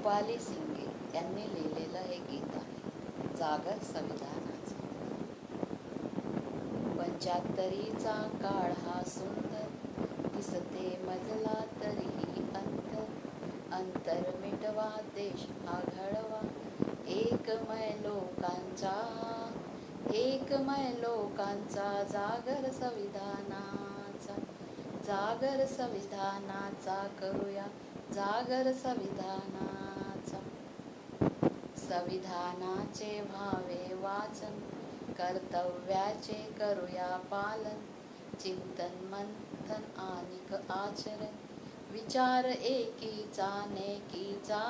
रुपाली सिंगे यांनी लिहिलेलं हे गीत आहे जागर संविधानाचं. 75चा काळ हा सुंदर दिसते मजला तरीही अंतर मिटवा देश हा घडवा एकमय लोकांचा जागर संविधानाचा करूया जागर संविधानाचा. संविधानाचे व्हावे वाचन कर्तव्याचे करूया पालन चिंतन मंथन आणि आचरण विचार एकीचा नेकीचा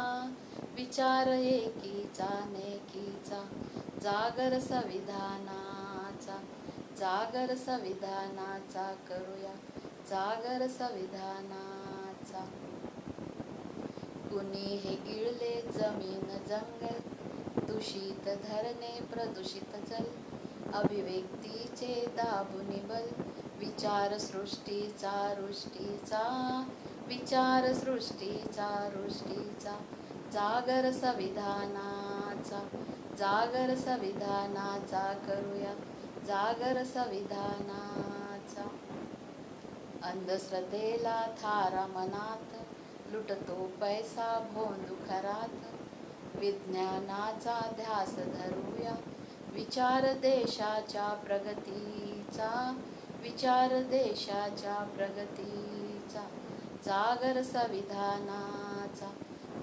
जागर संविधानाचा करूया जागर संविधानाचा. कुणी हे गिळले जमीन जंगल दूषित धरणे प्रदूषित जल अभिव्यक्तीचे दाबुनी बल विचार सृष्टीचा जागर संविधानाचा करूया जागर संविधानाचा. अंधश्रद्धेला थारा मनात लुटतो पैसा भोंदू खरात विज्ञानाचा ध्यास धरूया विचार देशाच्या प्रगतीचा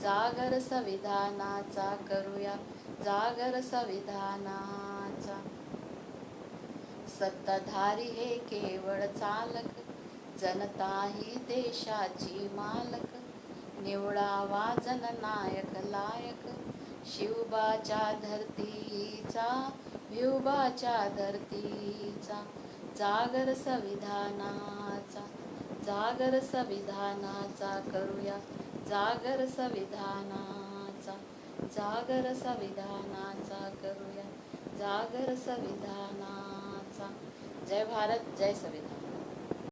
जागर संविधानाचा करूया जागर संविधानाचा. सत्ताधारी हे केवळ चालक जनता ही देशाची मालक निवडावा जननायक लायक शिवबाच्या धरतीचा जागर संविधानाचा करूया जागर संविधानाचा करूया जागर संविधानाचा. जय भारत जय संविधान.